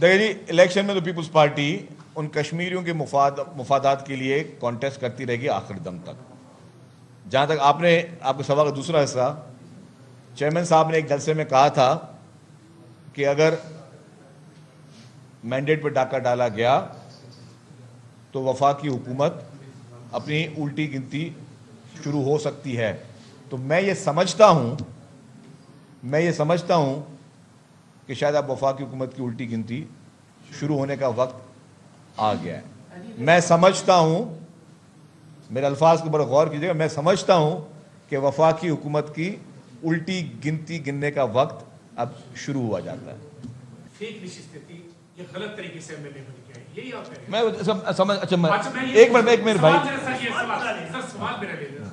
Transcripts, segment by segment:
Delhi election میں تو Peoples party ان کشمیریوں کے مفادات کے لیے کانٹیسٹ کرتی رہے گی آخر دم تک. جہاں تک آپ کے سوال کا دوسرا حصہ، چیئرمین صاحب نے ایک جلسے میں کہا تھا کہ اگر مینڈیٹ پہ ڈاکہ ڈالا گیا تو وفاقی حکومت اپنی الٹی گنتی شروع ہو سکتی ہے. تو میں یہ سمجھتا ہوں کہ شاید اب وفاقی حکومت کی الٹی گنتی شروع ہونے کا وقت آ گیا ہے. میں سمجھتا ہوں، میرے الفاظ کے اوپر غور کیجیے گا، میں سمجھتا ہوں کہ وفاقی حکومت کی الٹی گنتی گننے کا وقت اب شروع ہوا جاتا ہے. غلط طریقے سے ایم ایل اے بن گیا ہے، یہی آپ کہہ رہے ہیں؟ میں سمجھ اچھا ایک منٹ بھائی، سوال میرا لے لیں.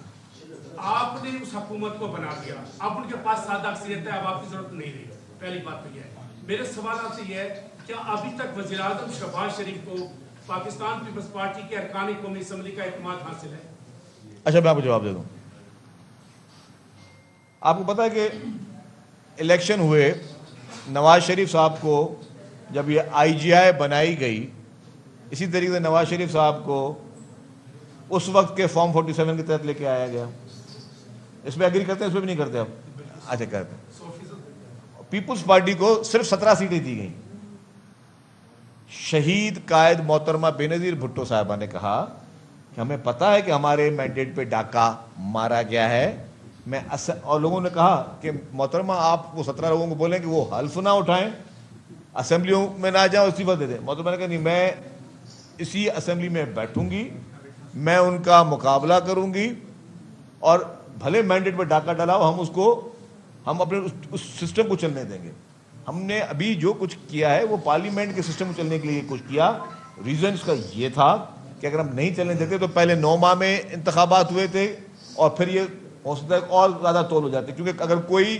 آپ نے اس حکومت کو بنا دیا، اب ان کے پاس سادہ اکثریت ہے، اب آپ کی ضرورت نہیں رہی. پہلی بات تو یہ ہے. میرا سوال آپ سے یہ ہے، کیا ابھی تک وزیر اعظم شہباز شریف کو پاکستان پیپلز پارٹی کے ارکان قومی اسمبلی کا اعتماد حاصل ہے؟ اچھا میں آپ کو جواب دے دوں. آپ کو پتا ہے کہ الیکشن ہوئے، نواز شریف صاحب کو جب یہ آئی جی آئی بنائی گئی، اسی طریقے سے نواز شریف صاحب کو اس وقت کے فارم 47 کے تحت لے کے آیا گیا. اس میں اگری کرتے ہیں، اس میں بھی نہیں کرتے آپ؟ اچھا کرتے ہیں. پیپلز پارٹی کو صرف 17 سیٹیں دی گئیں. شہید قائد محترمہ بینظیر بھٹو صاحبہ نے کہا کہ ہمیں پتا ہے کہ ہمارے مینڈیٹ پہ ڈاکہ مارا گیا ہے. اور لوگوں نے کہا کہ محترمہ آپ وہ 17 لوگوں کو بولیں کہ وہ حلف نہ اٹھائیں، اسمبلیوں میں نہ جاؤ، استعفیٰ دے دیں. محترمہ نے کہا نہیں، میں اسی اسمبلی میں بیٹھوں گی، میں ان کا مقابلہ کروں گی، اور بھلے مینڈیٹ پہ ڈاکہ ڈالا ہو، ہم اپنے اس سسٹم کو چلنے دیں گے. ہم نے ابھی جو کچھ کیا ہے وہ پارلیمنٹ کے سسٹم کو چلنے کے لیے کچھ کیا. ریزن اس کا یہ تھا کہ اگر ہم نہیں چلنے دیتے تو پہلے 9 ماہ میں انتخابات ہوئے تھے، اور پھر یہ ہو سکتا ہے اور زیادہ طول ہو جاتے، کیونکہ اگر کوئی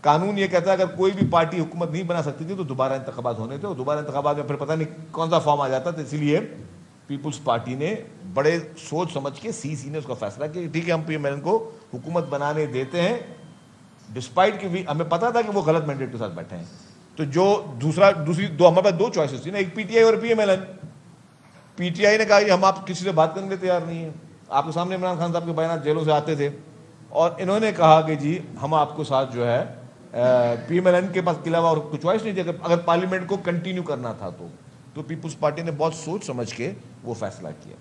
قانون یہ کہتا ہے اگر کوئی بھی پارٹی حکومت نہیں بنا سکتی تھی تو دوبارہ انتخابات ہونے تھے، اور دوبارہ انتخابات میں پھر پتہ نہیں کون سا فارم آ جاتا تھا. اسی لیے پیپلز پارٹی نے بڑے سوچ سمجھ کے سی نے اس کا فیصلہ کیا کہ ٹھیک ہے، ہم پی ایم ایل این کو حکومت بنانے دیتے ہیں، ڈسپائٹ کہ ہمیں پتا تھا کہ وہ غلط مینڈیٹ کے ساتھ بیٹھے ہیں. تو جو دوسری دو ہمارے پاس 2 چوائسز تھی نا، ایک پی ٹی آئی اور پی ایم ایل این. پی ٹی آئی نے کہا کہ ہم آپ کسی سے بات کرنے کے تیار نہیں ہیں. آپ کے سامنے عمران خان صاحب کے بیانات جیلوں سے آتے تھے، اور انہوں نے کہا کہ جی ہم آپ کو ساتھ جو ہے پی ایم ایل این کے پاس کے علاوہ اور کوئی چوائس نہیں تھی اگر پارلیمنٹ کو کنٹینیو کرنا تھا. تو پیپلز پارٹی نے بہت سوچ سمجھ کے وہ فیصلہ کیا.